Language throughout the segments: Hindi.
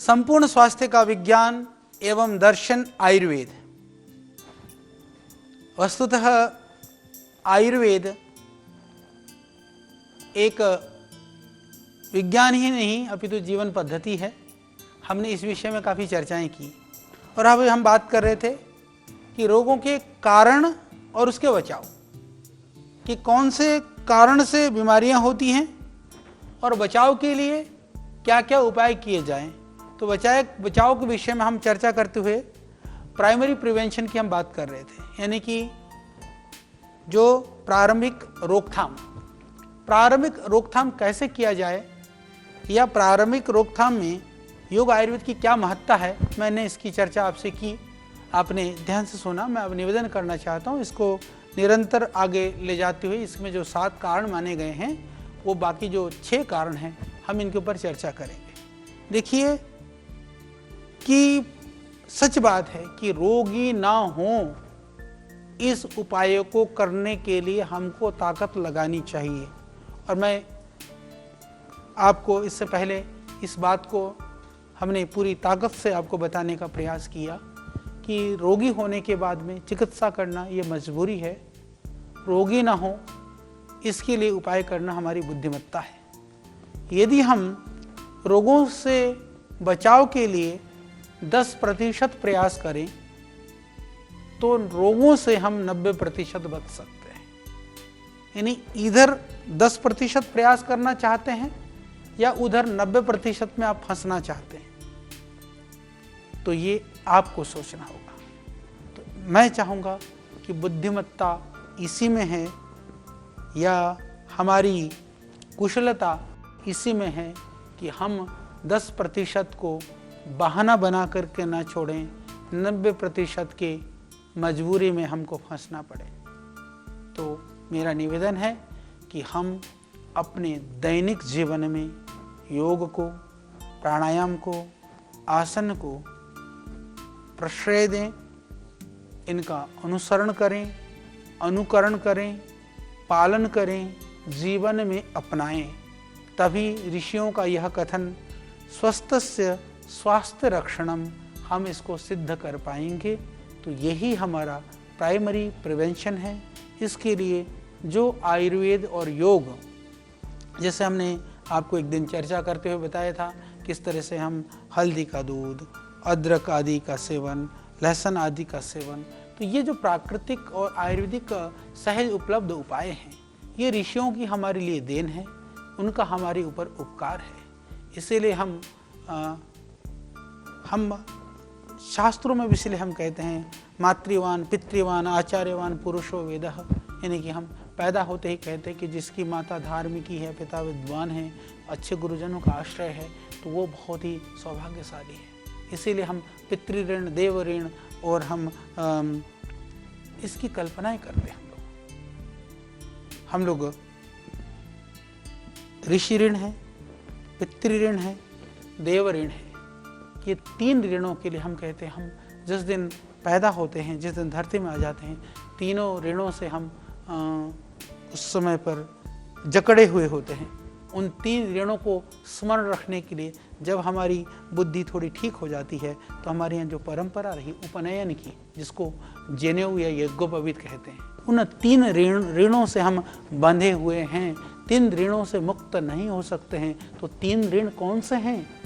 संपूर्ण स्वास्थ्य का विज्ञान एवं दर्शन आयुर्वेद। वस्तुतः आयुर्वेद एक विज्ञान ही नहीं अपितु जीवन पद्धति है। हमने इस विषय में काफ़ी चर्चाएं की और अब हम बात कर रहे थे कि रोगों के कारण और उसके बचाव, कि कौन से कारण से बीमारियां होती हैं और बचाव के लिए क्या क्या उपाय किए जाएं। तो बचाव के विषय में हम चर्चा करते हुए प्राइमरी प्रिवेंशन की हम बात कर रहे थे, यानी कि जो प्रारंभिक रोकथाम कैसे किया जाए या प्रारंभिक रोकथाम में योग आयुर्वेद की क्या महत्ता है, मैंने इसकी चर्चा आपसे की, आपने ध्यान से सुना। मैं अब निवेदन करना चाहता हूँ इसको निरंतर आगे ले जाते हुए इसमें जो 7 कारण माने गए हैं वो बाकी जो 6 कारण हैं हम इनके ऊपर चर्चा करेंगे। देखिए कि सच बात है कि रोगी ना हो, इस उपायों को करने के लिए हमको ताकत लगानी चाहिए। और मैं आपको इससे पहले इस बात को हमने पूरी ताकत से आपको बताने का प्रयास किया कि रोगी होने के बाद में चिकित्सा करना ये मजबूरी है, रोगी ना हो इसके लिए उपाय करना हमारी बुद्धिमत्ता है। यदि हम रोगों से बचाव के लिए 10% प्रयास करें तो रोगों से हम 90% बच सकते हैं। यानी इधर 10% प्रयास करना चाहते हैं या उधर 90% में आप फंसना चाहते हैं, तो ये आपको सोचना होगा। तो मैं चाहूँगा कि बुद्धिमत्ता इसी में है या हमारी कुशलता इसी में है कि हम 10% को बहाना बना करके ना छोड़ें, 90% के मजबूरी में हमको फंसना पड़े। तो मेरा निवेदन है कि हम अपने दैनिक जीवन में योग को, प्राणायाम को, आसन को प्रश्रय दें, इनका अनुसरण करें, अनुकरण करें, पालन करें, जीवन में अपनाएं। तभी ऋषियों का यह कथन स्वस्थस्य स्वास्थ्य रक्षणम, हम इसको सिद्ध कर पाएंगे। तो यही हमारा प्राइमरी प्रिवेंशन है। इसके लिए जो आयुर्वेद और योग, जैसे हमने आपको एक दिन चर्चा करते हुए बताया था किस तरह से हम हल्दी का दूध, अदरक आदि का सेवन, लहसुन आदि का सेवन, तो ये जो प्राकृतिक और आयुर्वेदिक सहज उपलब्ध उपाय हैं ये ऋषियों की हमारे लिए देन है, उनका हमारे ऊपर उपकार है। इसीलिए हम शास्त्रों में भी इसलिए हम कहते हैं मातृवान पितृवान आचार्यवान पुरुषो वेदः, यानी कि हम पैदा होते ही कहते हैं कि जिसकी माता धार्मिकी है, पिता विद्वान है, अच्छे गुरुजनों का आश्रय है, तो वो बहुत ही सौभाग्यशाली है। इसीलिए हम पितृऋण, देव ऋण और हम इसकी कल्पनाएं करते हैं। हम लोग ऋषि ऋण है, पितृऋण है, देव ऋण है। ये 3 ऋणों के लिए हम कहते हैं हम जिस दिन पैदा होते हैं, जिस दिन धरती में आ जाते हैं, तीनों ऋणों से हम उस समय पर जकड़े हुए होते हैं। उन 3 ऋणों को स्मरण रखने के लिए जब हमारी बुद्धि थोड़ी ठीक हो जाती है तो हमारे यहाँ जो परंपरा रही उपनयन की, जिसको जनेऊ या यज्ञोपवीत कहते हैं, उन 3 ऋणों से हम बंधे हुए हैं, 3 ऋणों से मुक्त नहीं हो सकते हैं। तो 3 ऋण कौन से हैं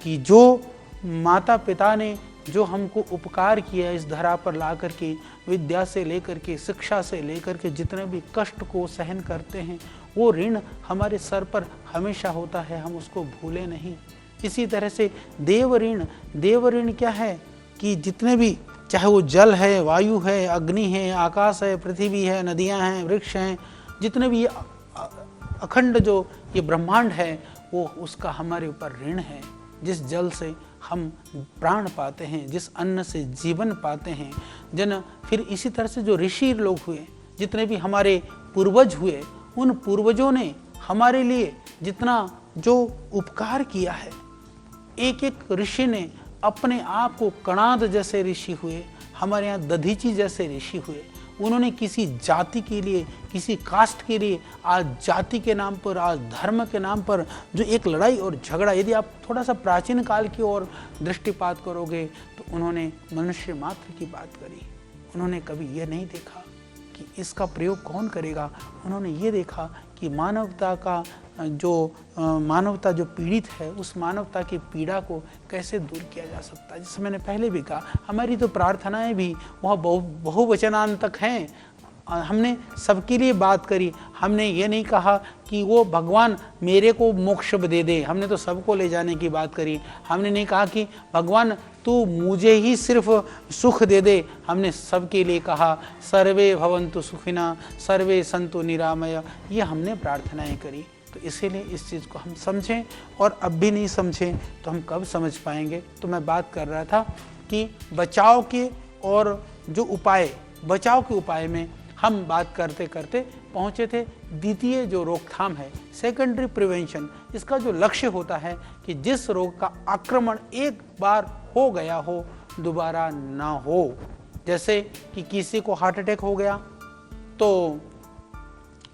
कि जो माता पिता ने जो हमको उपकार किया इस धरा पर ला करके, विद्या से लेकर के, शिक्षा से लेकर के जितने भी कष्ट को सहन करते हैं, वो ऋण हमारे सर पर हमेशा होता है, हम उसको भूले नहीं। इसी तरह से देव ऋण क्या है कि जितने भी, चाहे वो जल है, वायु है, अग्नि है, आकाश है, पृथ्वी है, नदियां हैं, वृक्ष हैं, जितने भी अखंड जो ये ब्रह्मांड है, वो उसका हमारे ऊपर ऋण है। जिस जल से हम प्राण पाते हैं, जिस अन्न से जीवन पाते हैं, फिर इसी तरह से जो ऋषि लोग हुए, जितने भी हमारे पूर्वज हुए, उन पूर्वजों ने हमारे लिए जितना जो उपकार किया है, एक एक ऋषि ने अपने आप को कणाद जैसे ऋषि हुए, हमारे यहाँ दधीची जैसे ऋषि हुए, उन्होंने किसी जाति के लिए, किसी कास्ट के लिए, आज जाति के नाम पर, आज धर्म के नाम पर जो एक लड़ाई और झगड़ा, यदि आप थोड़ा सा प्राचीन काल की ओर दृष्टिपात करोगे तो उन्होंने मनुष्य मात्र की बात करी। उन्होंने कभी यह नहीं देखा कि इसका प्रयोग कौन करेगा। उन्होंने ये देखा कि मानवता जो पीड़ित है, उस मानवता की पीड़ा को कैसे दूर किया जा सकता है। जैसे मैंने पहले भी कहा, हमारी तो प्रार्थनाएं भी वह बहुवचनांतक हैं। हमने सबके लिए बात करी। हमने ये नहीं कहा कि वो भगवान मेरे को मोक्ष दे दे, हमने तो सबको ले जाने की बात करी। हमने नहीं कहा कि भगवान तू मुझे ही सिर्फ सुख दे दे, हमने सबके लिए कहा सर्वे भवन्तु सुखिना सर्वे सन्तु निरामया। ये हमने प्रार्थनाएं करी। तो इसीलिए इस चीज़ को हम समझें, और अब भी नहीं समझें तो हम कब समझ पाएंगे। तो मैं बात कर रहा था कि बचाव के और जो उपाय, बचाव के उपाय में हम बात करते करते पहुँचे थे द्वितीय जो रोकथाम है, सेकेंडरी प्रिवेंशन। इसका जो लक्ष्य होता है कि जिस रोग का आक्रमण एक बार हो गया हो दोबारा ना हो। जैसे कि किसी को हार्ट अटैक हो गया तो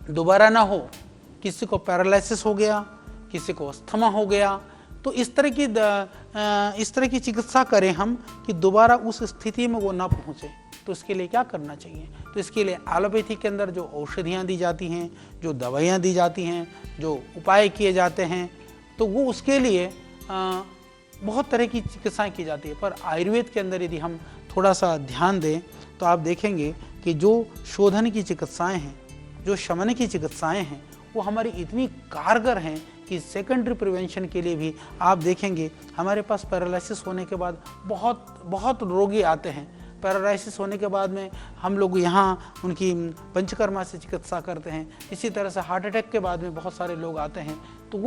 दोबारा ना हो, किसी को पैरालिसिस हो गया, किसी को अस्थमा हो गया, तो इस तरह की चिकित्सा करें हम कि दोबारा उस स्थिति में वो ना पहुँचे। तो इसके लिए क्या करना चाहिए? तो इसके लिए एलोपैथी के अंदर जो औषधियाँ दी जाती हैं, जो दवाइयाँ दी जाती हैं, जो उपाय किए जाते हैं, तो वो उसके लिए बहुत तरह की चिकित्साएं की जाती है। पर आयुर्वेद के अंदर यदि हम थोड़ा सा ध्यान दें तो आप देखेंगे कि जो शोधन की चिकित्साएं हैं, जो शमन की चिकित्साएं हैं, वो हमारी इतनी कारगर हैं कि सेकेंडरी प्रिवेंशन के लिए भी आप देखेंगे हमारे पास पैरालिसिस होने के बाद बहुत रोगी आते हैं। पैरालिसिस होने के बाद में हम लोग यहाँ उनकी पंचकर्मा से चिकित्सा करते हैं। इसी तरह से हार्ट अटैक के बाद में बहुत सारे लोग आते हैं। तो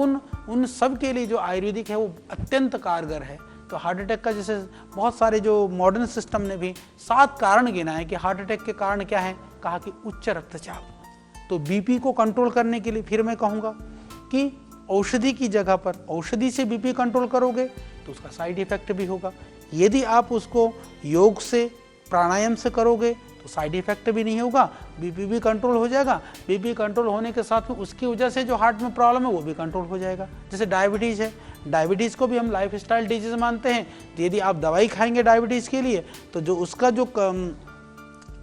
उन सब के लिए जो आयुर्वेदिक है वो अत्यंत कारगर है। तो हार्ट अटैक का जैसे बहुत सारे जो मॉडर्न सिस्टम ने भी 7 कारण गिना है कि हार्ट अटैक के कारण क्या है। कहा कि उच्च रक्तचाप। तो बीपी को कंट्रोल करने के लिए फिर मैं कहूँगा कि औषधि की जगह पर औषधि से बीपी कंट्रोल करोगे तो उसका साइड इफेक्ट भी होगा। यदि आप उसको योग से, प्राणायाम से करोगे तो साइड इफेक्ट भी नहीं होगा, बीपी भी कंट्रोल हो जाएगा। बीपी कंट्रोल होने के साथ में उसकी वजह से जो हार्ट में प्रॉब्लम है वो भी कंट्रोल हो जाएगा। जैसे डायबिटीज़ है, डायबिटीज़ को भी हम लाइफ स्टाइल डिजीज मानते हैं। तो यदि आप दवाई खाएंगे डायबिटीज़ के लिए तो जो उसका जो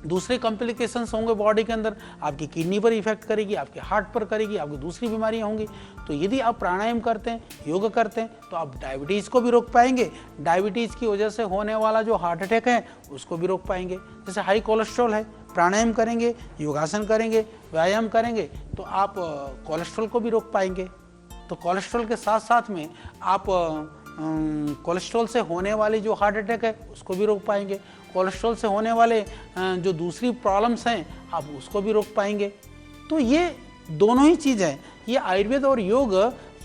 दूसरे कॉम्प्लिकेशंस होंगे बॉडी के अंदर, आपकी किडनी पर इफेक्ट करेगी, आपके हार्ट पर करेगी, आपको दूसरी बीमारियां होंगी। तो यदि आप प्राणायाम करते हैं, योग करते हैं, तो आप डायबिटीज़ को भी रोक पाएंगे। डायबिटीज़ की वजह से होने वाला जो हार्ट अटैक है उसको भी रोक पाएंगे। जैसे हाई कोलेस्ट्रॉल है, प्राणायाम करेंगे, योगासन करेंगे, व्यायाम करेंगे तो आप कोलेस्ट्रॉल को भी रोक पाएंगे। तो कोलेस्ट्रॉल के साथ साथ में आप कोलेस्ट्रॉल से होने वाली जो हार्ट अटैक है उसको भी रोक पाएंगे। कोलेस्ट्रॉल से होने वाले जो दूसरी प्रॉब्लम्स हैं आप उसको भी रोक पाएंगे। तो ये दोनों ही चीज़ें, ये आयुर्वेद और योग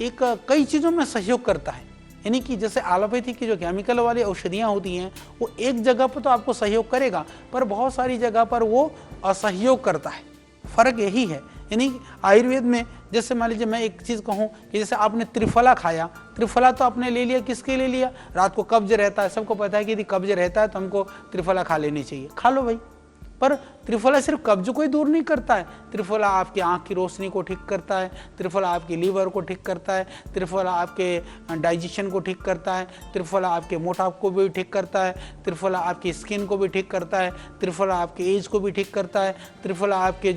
एक कई चीज़ों में सहयोग करता है। यानी कि जैसे एलोपैथी की जो केमिकल वाली औषधियाँ होती हैं वो एक जगह पर तो आपको सहयोग करेगा, पर बहुत सारी जगह पर वो असहयोग करता है। फ़र्क यही है। यानी आयुर्वेद में जैसे मान लीजिए मैं एक चीज़ कहूँ कि जैसे आपने त्रिफला खाया, त्रिफला तो आपने ले लिया, किसके लिए लिया? रात को कब्ज रहता है, सबको पता है कि यदि कब्ज रहता है तो हमको त्रिफला खा लेनी चाहिए, खा लो भाई। पर त्रिफला सिर्फ कब्ज को ही दूर नहीं करता है, त्रिफला आपकी आँख की रोशनी को ठीक करता है, त्रिफला आपकी लीवर को ठीक करता है, त्रिफला आपके डाइजेशन को ठीक करता है, त्रिफला आपके मोटाप को भी ठीक करता है, त्रिफला आपकी स्किन को भी ठीक करता है, त्रिफला आपके एज को भी ठीक करता है, त्रिफला आपके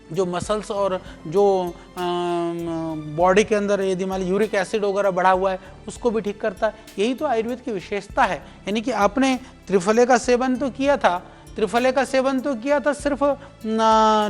जो मसल्स और जो बॉडी के अंदर यदि मान लीजिए यूरिक एसिड वगैरह बढ़ा हुआ है उसको भी ठीक करता है। यही तो आयुर्वेद की विशेषता है। यानी कि आपने त्रिफले का सेवन तो किया था, सिर्फ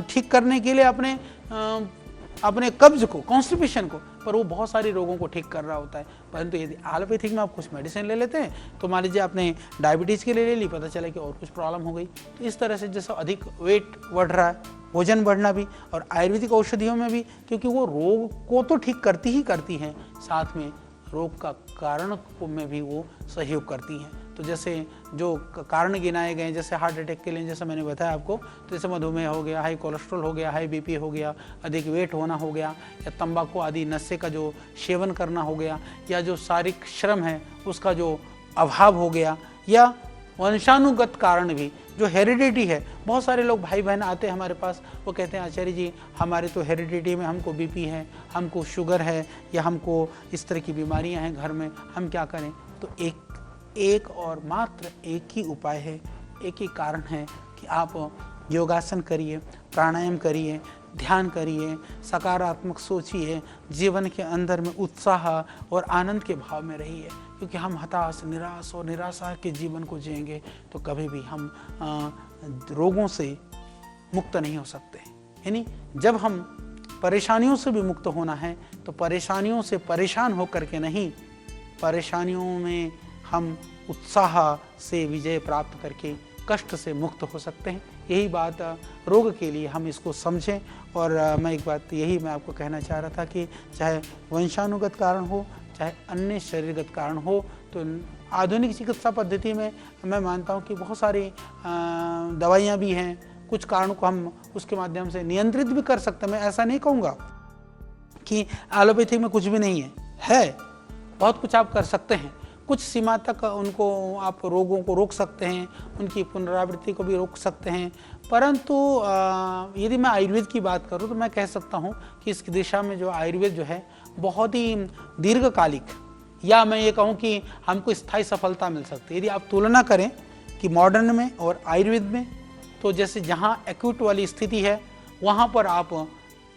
ठीक करने के लिए अपने कब्ज को, कॉन्स्टिपेशन को, पर वो बहुत सारे रोगों को ठीक कर रहा होता है। परंतु यदि एलोपैथिक में आप कुछ मेडिसिन ले लेते हैं तो मान लीजिए आपने डायबिटीज़ के लिए ले ली, पता चला कि और कुछ प्रॉब्लम हो गई। तो इस तरह से जैसे अधिक वेट बढ़ रहा है, वजन बढ़ना भी, और आयुर्वेदिक औषधियों में भी, क्योंकि वो रोग को तो ठीक करती ही करती हैं, साथ में रोग का कारण में भी वो सहयोग करती हैं। तो जैसे जो कारण गिनाए गए, जैसे हार्ट अटैक के लिए जैसे मैंने बताया आपको, तो जैसे मधुमेह हो गया, हाई कोलेस्ट्रॉल हो गया, हाई बीपी हो गया, अधिक वेट होना हो गया, या तंबाकू आदि नशे का जो सेवन करना हो गया, या जो शारीरिक श्रम है उसका जो अभाव हो गया, या वंशानुगत कारण भी, जो हेरिडिटी है, बहुत सारे लोग भाई बहन आते हैं हमारे पास, वो कहते हैं आचार्य जी हमारे तो हेरिडिटी में हमको बीपी है, हमको शुगर है, या हमको इस तरह की बीमारियां हैं घर में, हम क्या करें? तो एक और मात्र एक ही उपाय है, एक ही कारण है कि आप योगासन करिए, प्राणायाम करिए, ध्यान करिए, सकारात्मक सोचिए, जीवन के अंदर में उत्साह और आनंद के भाव में रहिए। क्योंकि हम हताश, निराश और निराशा के जीवन को जिएंगे तो कभी भी हम रोगों से मुक्त नहीं हो सकते। यानी जब हम परेशानियों से भी मुक्त होना है तो परेशानियों से परेशान होकर के नहीं, परेशानियों में हम उत्साह से विजय प्राप्त करके कष्ट से मुक्त हो सकते हैं। यही बात रोग के लिए हम इसको समझें। और मैं एक बात यही मैं आपको कहना चाह रहा था कि चाहे वंशानुगत कारण हो, चाहे अन्य शरीरगत कारण हो, तो आधुनिक चिकित्सा पद्धति में मैं मानता हूँ कि बहुत सारी दवाइयाँ भी हैं, कुछ कारणों को हम उसके माध्यम से नियंत्रित भी कर सकते हैं। मैं ऐसा नहीं कहूँगा कि एलोपैथी में कुछ भी नहीं है, बहुत कुछ आप कर सकते हैं। कुछ सीमा तक उनको आप रोगों को रोक सकते हैं, उनकी पुनरावृत्ति को भी रोक सकते हैं। परंतु यदि मैं आयुर्वेद की बात करूं तो मैं कह सकता हूं कि इस दिशा में जो आयुर्वेद जो है बहुत ही दीर्घकालिक, या मैं ये कहूं कि हमको स्थायी सफलता मिल सकती है। यदि आप तुलना करें कि मॉडर्न में और आयुर्वेद में, तो जैसे जहाँ एक्यूट वाली स्थिति है वहाँ पर आप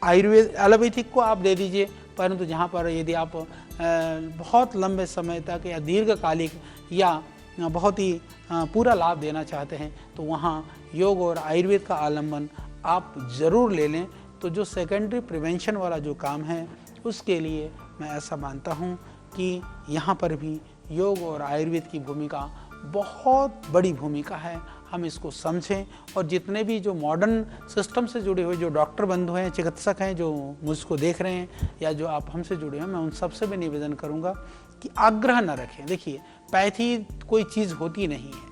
आयुर्वेद एलोपैथिक को आप दे दीजिए, परंतु जहाँ पर यदि आप बहुत लंबे समय तक या दीर्घकालिक या बहुत ही पूरा लाभ देना चाहते हैं तो वहाँ योग और आयुर्वेद का आलम्बन आप ज़रूर ले लें। तो जो सेकेंडरी प्रिवेंशन वाला जो काम है उसके लिए मैं ऐसा मानता हूँ कि यहाँ पर भी योग और आयुर्वेद की भूमिका बहुत बड़ी भूमिका है। हम इसको समझें और जितने भी जो मॉडर्न सिस्टम से जुड़े हुए जो डॉक्टर बंधु हैं, चिकित्सक हैं, जो मुझको देख रहे हैं या जो आप हमसे जुड़े हैं, मैं उन सबसे भी निवेदन करूंगा कि आग्रह न रखें। देखिए, पैथी कोई चीज़ होती नहीं है,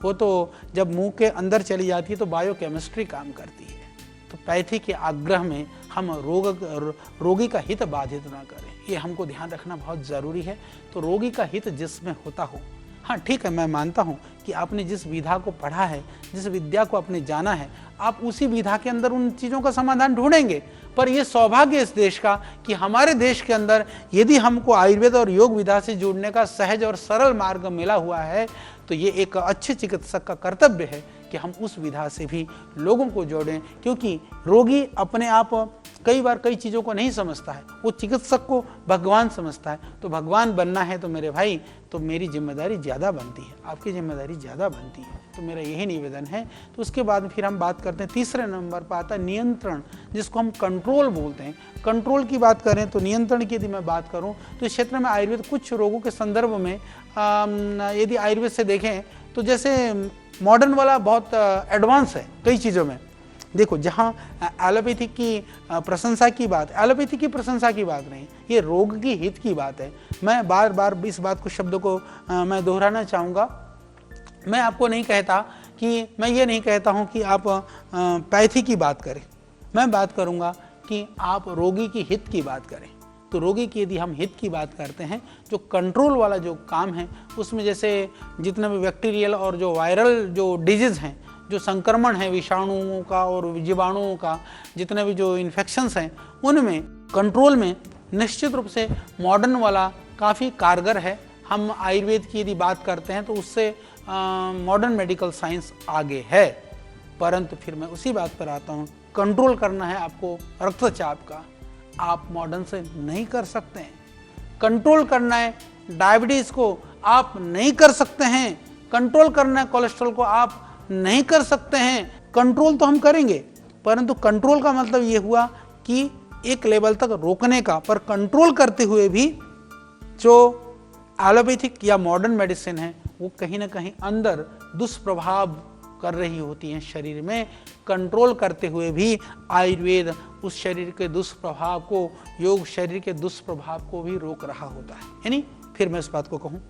वो तो जब मुंह के अंदर चली जाती है तो बायोकेमिस्ट्री काम करती है। तो पैथी के आग्रह में हम रोगी का हित बाधित ना करें, ये हमको ध्यान रखना बहुत ज़रूरी है। तो रोगी का हित जिसमें होता हो, हाँ ठीक है, मैं मानता हूँ कि आपने जिस विधा को पढ़ा है, जिस विद्या को आपने जाना है, आप उसी विधा के अंदर उन चीज़ों का समाधान ढूंढेंगे। पर यह सौभाग्य इस देश का कि हमारे देश के अंदर यदि हमको आयुर्वेद और योग विधा से जुड़ने का सहज और सरल मार्ग मिला हुआ है तो ये एक अच्छे चिकित्सक का कर्तव्य है कि हम उस विधा से भी लोगों को जोड़ें। क्योंकि रोगी अपने आप कई बार कई चीज़ों को नहीं समझता है, वो चिकित्सक को भगवान समझता है। तो भगवान बनना है तो मेरे भाई, तो मेरी जिम्मेदारी ज़्यादा बनती है, आपकी जिम्मेदारी ज़्यादा बनती है। तो मेरा यही निवेदन है। तो उसके बाद फिर हम बात करते हैं तीसरे नंबर पर आता है नियंत्रण, जिसको हम कंट्रोल बोलते हैं। कंट्रोल की बात करें तो नियंत्रण की यदि मैं बात करूं तो इस क्षेत्र में आयुर्वेद कुछ रोगों के संदर्भ में यदि आयुर्वेद से देखें तो जैसे मॉडर्न वाला बहुत एडवांस है कई चीज़ों में। देखो, जहाँ एलोपैथी की प्रशंसा की बात, एलोपैथी की प्रशंसा की बात नहीं, ये रोग की हित की बात है। मैं बार बार इस बात को, शब्दों को मैं दोहराना चाहूँगा। मैं आपको नहीं कहता कि, मैं ये नहीं कहता हूँ कि आप पैथी की बात करें, मैं बात करूँगा कि आप रोगी की हित की बात करें। तो रोगी की यदि हम हित की बात करते हैं, जो कंट्रोल वाला जो काम है उसमें जैसे जितने भी बैक्टीरियल और जो वायरल जो डिजीज़ हैं, जो संक्रमण है विषाणुओं का और जीवाणुओं का, जितने भी जो इन्फेक्शंस हैं, उनमें कंट्रोल में निश्चित रूप से मॉडर्न वाला काफ़ी कारगर है। हम आयुर्वेद की यदि बात करते हैं तो उससे मॉडर्न मेडिकल साइंस आगे है। परंतु फिर मैं उसी बात पर आता हूँ, कंट्रोल करना है आपको रक्तचाप का, आप मॉडर्न से नहीं कर सकते हैं। कंट्रोल करना है डायबिटीज़ को, आप नहीं कर सकते हैं। कंट्रोल करना है कोलेस्ट्रॉल को, आप नहीं कर सकते हैं। कंट्रोल तो हम करेंगे, परंतु कंट्रोल का मतलब ये हुआ कि एक लेवल तक रोकने का। पर कंट्रोल करते हुए भी जो एलोपैथिक या मॉडर्न मेडिसिन है वो कहीं ना कहीं अंदर दुष्प्रभाव कर रही होती हैं शरीर में। कंट्रोल करते हुए भी आयुर्वेद उस शरीर के दुष्प्रभाव को, योग शरीर के दुष्प्रभाव को भी रोक रहा होता है। यानी फिर मैं इस बात को कहूँ,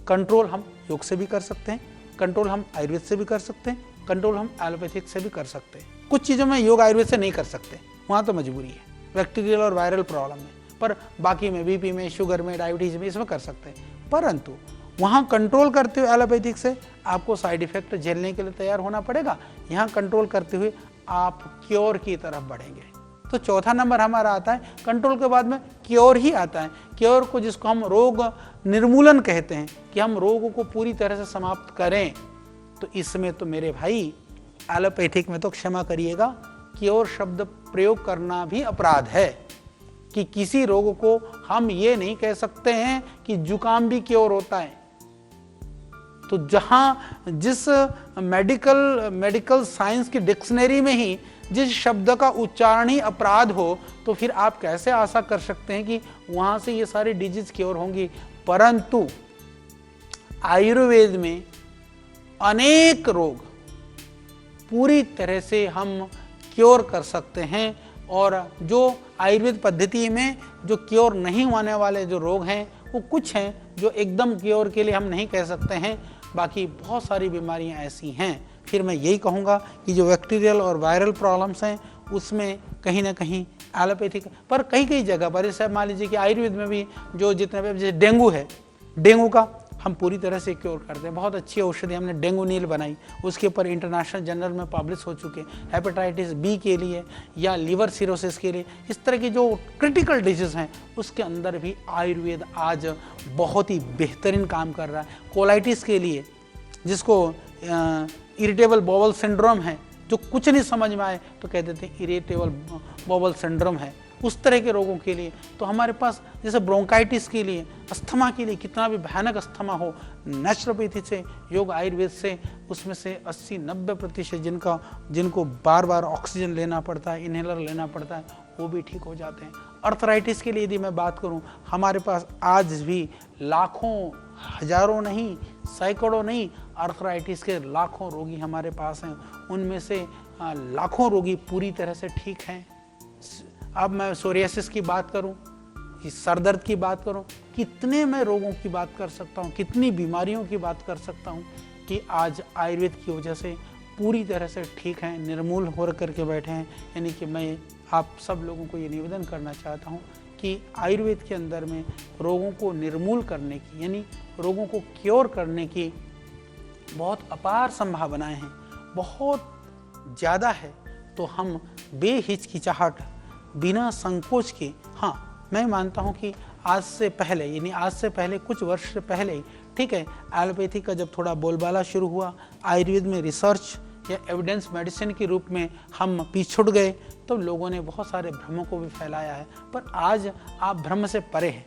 कंट्रोल हम योग से भी कर सकते हैं, कंट्रोल हम आयुर्वेद से भी कर सकते हैं, कंट्रोल हम एलोपैथिक से भी कर सकते हैं। कुछ चीज़ों में योग आयुर्वेद से नहीं कर सकते, वहाँ तो मजबूरी है, बैक्टीरियल और वायरल प्रॉब्लम में। पर बाकी में बीपी में, शुगर में, डायबिटीज़ में, इसमें कर सकते हैं। परंतु वहाँ कंट्रोल करते हुए एलोपैथिक से आपको साइड इफेक्ट झेलने के लिए तैयार होना पड़ेगा, यहाँ कंट्रोल करते हुए आप क्योर की तरफ बढ़ेंगे। तो चौथा नंबर हमारा आता है, कंट्रोल के बाद में क्योर ही आता है। क्योर को जिसको हम रोग निर्मूलन कहते हैं, कि हम रोगों को पूरी तरह से समाप्त करें। तो इसमें तो मेरे भाई एलोपैथिक में तो क्षमा करिएगा, क्योर शब्द प्रयोग करना भी अपराध है, कि किसी रोग को हम ये नहीं कह सकते हैं कि जुकाम भी क्योर होता है। तो जहां जिस मेडिकल साइंस की डिक्शनरी में ही जिस शब्द का उच्चारण ही अपराध हो, तो फिर आप कैसे आशा कर सकते हैं कि वहां से ये सारी डिजीज क्योर होंगी। परंतु आयुर्वेद में अनेक रोग पूरी तरह से हम क्योर कर सकते हैं, और जो आयुर्वेद पद्धति में जो क्योर नहीं होने वाले जो रोग हैं वो कुछ हैं जो एकदम क्योर के लिए हम नहीं कह सकते हैं। बाकी बहुत सारी बीमारियां ऐसी हैं। फिर मैं यही कहूँगा कि जो बैक्टीरियल और वायरल प्रॉब्लम्स हैं उसमें कहीं ना कहीं एलोपैथिक, पर कई जगह पर जैसे मान लीजिए कि आयुर्वेद में भी जो जितने भी, जैसे डेंगू है, डेंगू का हम पूरी तरह से क्योर करते हैं। बहुत अच्छी औषधि हमने डेंगू नील बनाई, उसके ऊपर इंटरनेशनल जर्नल में पब्लिश हो चुके। हेपेटाइटिस बी के लिए या लीवर सिरोसिस के लिए, इस तरह की जो क्रिटिकल डिजीज हैं उसके अंदर भी आयुर्वेद आज बहुत ही बेहतरीन काम कर रहा है। कोलाइटिस के लिए, जिसको इरिटेबल बाउल सिंड्रोम है, जो कुछ नहीं समझ में आए तो कह देते हैं इरिटेबल बाउल सिंड्रोम है, उस तरह के रोगों के लिए तो हमारे पास, जैसे ब्रोंकाइटिस के लिए, अस्थमा के लिए, कितना भी भयानक अस्थमा हो, नेचुरोपैथी से, योग आयुर्वेद से, उसमें से 80-90% जिनको बार बार ऑक्सीजन लेना पड़ता है, इनहेलर लेना पड़ता है, वो भी ठीक हो जाते हैं। अर्थराइटिस के लिए यदि मैं बात करूं, हमारे पास आज भी लाखों, हजारों नहीं, सैकड़ों नहीं, अर्थराइटिस के लाखों रोगी हमारे पास हैं। उनमें से लाखों रोगी पूरी तरह से ठीक हैं। अब मैं सोरियासिस की बात करूं, सर दर्द की बात करूं, कितने मैं रोगों की बात कर सकता हूं, कितनी बीमारियों की बात कर सकता हूं कि आज आयुर्वेद की वजह से पूरी तरह से ठीक हैं, निर्मूल हो करके बैठे हैं। यानी कि मैं आप सब लोगों को ये निवेदन करना चाहता हूं कि आयुर्वेद के अंदर में रोगों को निर्मूल करने की, यानी रोगों को क्योर करने की बहुत अपार संभावनाएं हैं, बहुत ज़्यादा है। तो हम बेहिचकिचाहट, बिना संकोच के, हाँ मैं मानता हूँ कि आज से पहले, यानी आज से पहले कुछ वर्ष से पहले ही, ठीक है, एलोपैथी का जब थोड़ा बोलबाला शुरू हुआ, आयुर्वेद में रिसर्च या एविडेंस मेडिसिन के रूप में हम पीछे छूट गए, तो लोगों ने बहुत सारे भ्रमों को भी फैलाया है। पर आज आप भ्रम से परे हैं,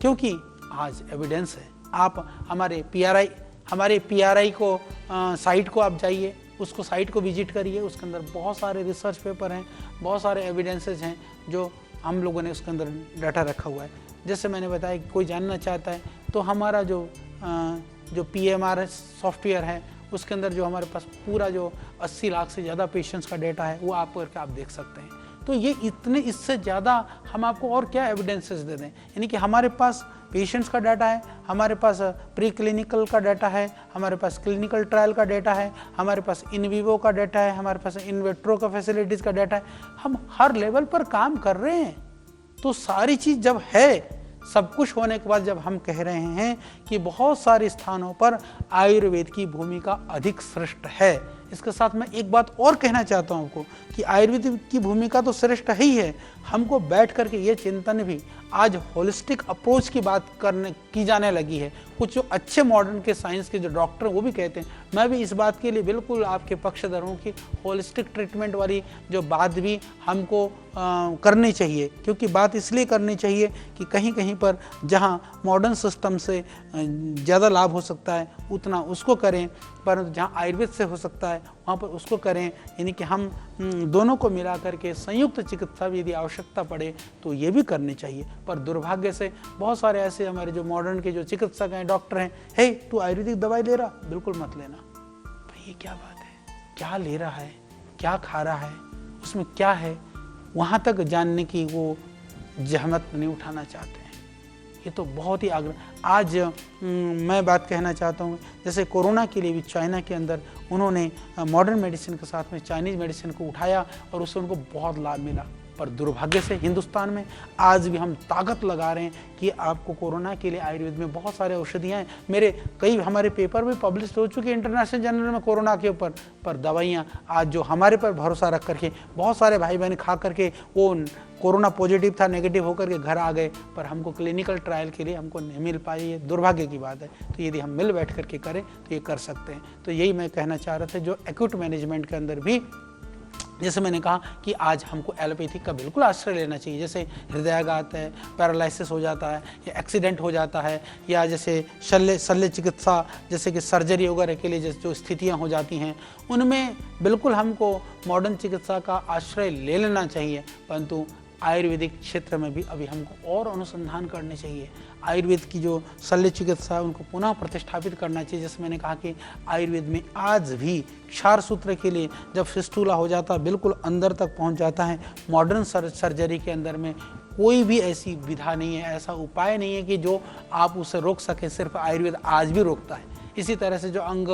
क्योंकि आज एविडेंस है। आप हमारे पीआरआई को साइट को आप जाइए, उसको साइट को विजिट करिए, उसके अंदर बहुत सारे रिसर्च पेपर हैं, बहुत सारे एविडेंसेज हैं जो हम लोगों ने उसके अंदर डाटा रखा हुआ है। जैसे मैंने बताया कि कोई जानना चाहता है तो हमारा जो PMR सॉफ्टवेयर है, उसके अंदर जो हमारे पास पूरा जो 80 लाख से ज़्यादा पेशेंट्स का डेटा है वो आप करके आप देख सकते हैं। तो ये इतने, इससे ज़्यादा हम आपको और क्या एविडेंसेस दे दें। यानी कि हमारे पास पेशेंट्स का डाटा है, हमारे पास प्री क्लिनिकल का डाटा है, हमारे पास क्लिनिकल ट्रायल का डाटा है, हमारे पास इन विवो का डाटा है, हमारे पास इन विट्रो का फैसिलिटीज़ का डाटा है। हम हर लेवल पर काम कर रहे हैं। तो सारी चीज़ जब है, सब कुछ होने के बाद जब हम कह रहे हैं कि बहुत सारे स्थानों पर आयुर्वेद की भूमिका अधिक श्रेष्ठ है, इसके साथ मैं एक बात और कहना चाहता हूं आपको कि आयुर्वेद की भूमिका तो श्रेष्ठ ही है। हमको बैठ करके ये चिंतन भी आज होलिस्टिक अप्रोच की बात करने की जाने लगी है। कुछ जो अच्छे मॉडर्न के साइंस के जो डॉक्टर वो भी कहते हैं, मैं भी इस बात के लिए बिल्कुल आपके पक्षधर हूँ कि होलिस्टिक ट्रीटमेंट वाली जो बात भी हमको करनी चाहिए। क्योंकि बात इसलिए करनी चाहिए कि कहीं कहीं पर जहाँ मॉडर्न सिस्टम से ज़्यादा लाभ हो सकता है उतना उसको करें, परंतु जहाँ आयुर्वेद से हो सकता है वहाँ पर उसको करें। यानी कि हम दोनों को मिला करके संयुक्त चिकित्सा भी यदि आवश्यकता पड़े तो ये भी करनी चाहिए। पर दुर्भाग्य से बहुत सारे ऐसे हमारे जो मॉडर्न के जो चिकित्सक हैं, डॉक्टर हैं, हे तू आयुर्वेदिक दवाई ले रहा, बिल्कुल मत लेना। भाई ये क्या बात है, क्या ले रहा है, क्या खा रहा है, उसमें क्या है, वहाँ तक जानने की वो जहमत नहीं उठाना चाहते हैं। ये तो बहुत ही आग्रह। आज मैं बात कहना चाहता हूँ, जैसे कोरोना के लिए भी चाइना के अंदर उन्होंने मॉडर्न मेडिसिन के साथ में चाइनीज़ मेडिसिन को उठाया और उससे उनको बहुत लाभ मिला। पर दुर्भाग्य से हिंदुस्तान में आज भी हम ताकत लगा रहे हैं कि आपको कोरोना के लिए आयुर्वेद में बहुत सारे औषधियाँ हैं। मेरे कई हमारे पेपर भी पब्लिश हो चुके हैं इंटरनेशनल जर्नल में कोरोना के ऊपर, पर दवाइयाँ आज जो हमारे पर भरोसा रख करके बहुत सारे भाई बहन खा करके वो कोरोना पॉजिटिव था, नेगेटिव होकर के घर आ गए, पर हमको क्लिनिकल ट्रायल के लिए हमको नहीं मिल पाई। ये दुर्भाग्य की बात है। तो यदि हम मिल बैठ करके करें तो ये कर सकते हैं। तो यही मैं कहना चाह रहा था, जो एक्यूट मैनेजमेंट के अंदर भी जैसे मैंने कहा कि आज हमको एलोपैथी का बिल्कुल आश्रय लेना चाहिए। जैसे हृदयाघात है, पैरालिसिस हो जाता है या एक्सीडेंट हो जाता है, या जैसे शल्य चिकित्सा जैसे कि सर्जरी वगैरह के लिए जो स्थितियां हो जाती हैं, उनमें बिल्कुल हमको मॉडर्न चिकित्सा का आश्रय ले लेना चाहिए। परंतु आयुर्वेदिक क्षेत्र में भी अभी हमको और अनुसंधान करने चाहिए। आयुर्वेद की जो शल्य चिकित्सा है उनको पुनः प्रतिष्ठापित करना चाहिए। जैसे मैंने कहा कि आयुर्वेद में आज भी क्षार सूत्र के लिए जब फिस्टूला हो जाता है, बिल्कुल अंदर तक पहुंच जाता है, मॉडर्न सर्जरी के अंदर में कोई भी ऐसी विधा नहीं है, ऐसा उपाय नहीं है कि जो आप उसे रोक सकें। सिर्फ आयुर्वेद आज भी रोकता है। इसी तरह से जो अंग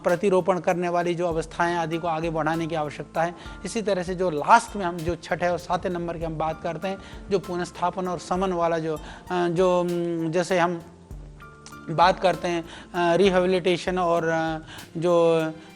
प्रतिरोपण करने वाली जो अवस्थाएं आदि को आगे बढ़ाने की आवश्यकता है, इसी तरह से जो लास्ट में हम जो छठे और सातवें नंबर की हम बात करते हैं, जो पुनर्स्थापन और समन वाला जो जैसे हम बात करते हैं रिहेबिलिटेशन और जो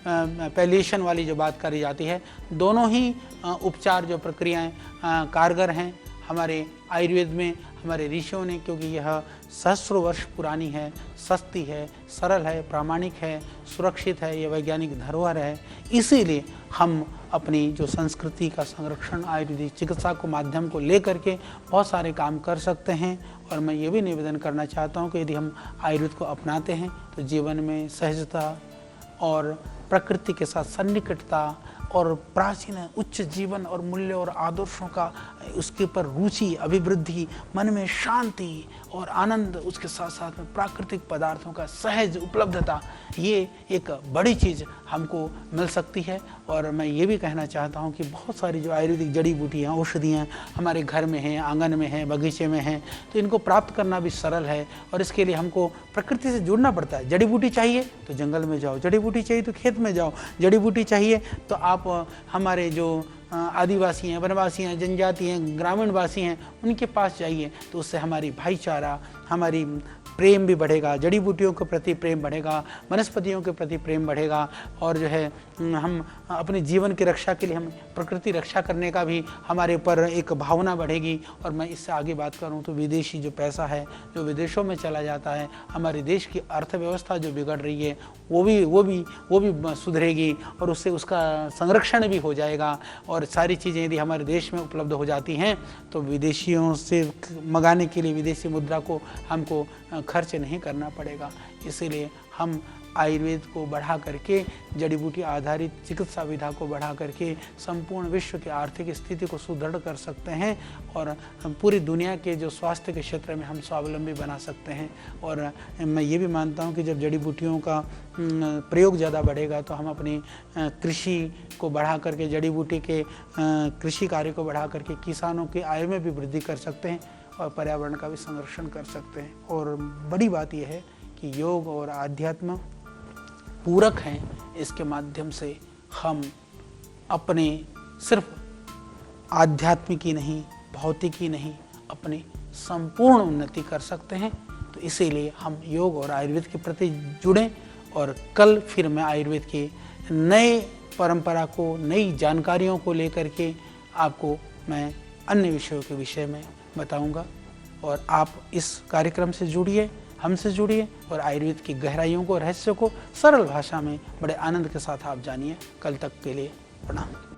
पैलिएशन वाली जो बात करी जाती है, दोनों ही उपचार जो प्रक्रियाएं कारगर हैं हमारे आयुर्वेद में, हमारे ऋषियों ने, क्योंकि यह सहस्रों वर्ष पुरानी है, सस्ती है, सरल है, प्रामाणिक है, सुरक्षित है, ये वैज्ञानिक धरोहर है। इसीलिए हम अपनी जो संस्कृति का संरक्षण आयुर्वेदिक चिकित्सा को माध्यम को लेकर के बहुत सारे काम कर सकते हैं। और मैं ये भी निवेदन करना चाहता हूँ कि यदि हम आयुर्वेद को अपनाते हैं तो जीवन में सहजता और प्रकृति के साथ सन्निकटता और प्राचीन उच्च जीवन और मूल्य और आदर्शों का उसके ऊपर रुचि, अभिवृद्धि, मन में शांति और आनंद, उसके साथ साथ में प्राकृतिक पदार्थों का सहज उपलब्धता, ये एक बड़ी चीज़ हमको मिल सकती है। और मैं ये भी कहना चाहता हूँ कि बहुत सारी जो आयुर्वेदिक जड़ी बूटियाँ, औषधियाँ हमारे घर में हैं, आंगन में हैं, बगीचे में हैं, तो इनको प्राप्त करना भी सरल है। और इसके लिए हमको प्रकृति से जुड़ना पड़ता है। जड़ी बूटी चाहिए तो जंगल में जाओ, जड़ी बूटी चाहिए तो खेत में जाओ, जड़ी बूटी चाहिए तो आप हमारे जो आदिवासी हैं, वनवासी हैं, जनजाति हैं, ग्रामीण वासी हैं, उनके पास जाइए, तो उससे हमारी भाईचारा, हमारी प्रेम भी बढ़ेगा, जड़ी बूटियों के प्रति प्रेम बढ़ेगा, वनस्पतियों के प्रति प्रेम बढ़ेगा। और जो है हम अपने जीवन की रक्षा के लिए हम प्रकृति रक्षा करने का भी हमारे ऊपर एक भावना बढ़ेगी। और मैं इससे आगे बात करूं तो विदेशी जो पैसा है जो विदेशों में चला जाता है, हमारे देश की अर्थव्यवस्था जो बिगड़ रही है वो भी सुधरेगी और उससे उसका संरक्षण भी हो जाएगा। और सारी चीज़ें यदि हमारे देश में उपलब्ध हो जाती हैं तो विदेशियों से मंगाने के लिए विदेशी मुद्रा को हमको खर्च नहीं करना पड़ेगा। इसीलिए हम आयुर्वेद को बढ़ा करके, जड़ी बूटी आधारित चिकित्सा विधा को बढ़ा करके संपूर्ण विश्व की आर्थिक स्थिति को सुदृढ़ कर सकते हैं और हम पूरी दुनिया के जो स्वास्थ्य के क्षेत्र में हम स्वावलंबी बना सकते हैं। और मैं ये भी मानता हूँ कि जब जड़ी बूटियों का प्रयोग ज़्यादा बढ़ेगा तो हम अपनी कृषि को बढ़ा करके, जड़ी बूटी के कृषि कार्य को बढ़ा करके किसानों की आय में भी वृद्धि कर सकते हैं और पर्यावरण का भी संरक्षण कर सकते हैं। और बड़ी बात यह है कि योग और आध्यात्म पूरक हैं। इसके माध्यम से हम अपने सिर्फ आध्यात्मिक ही नहीं, भौतिक ही नहीं, अपनी संपूर्ण उन्नति कर सकते हैं। तो इसीलिए हम योग और आयुर्वेद के प्रति जुड़ें। और कल फिर मैं आयुर्वेद के नए परंपरा को, नई जानकारियों को लेकर के आपको मैं अन्य विषयों के विषय में बताऊंगा। और आप इस कार्यक्रम से जुड़िए, हमसे जुड़िए और आयुर्वेद की गहराइयों को, रहस्यों को सरल भाषा में बड़े आनंद के साथ आप जानिए। कल तक के लिए प्रणाम।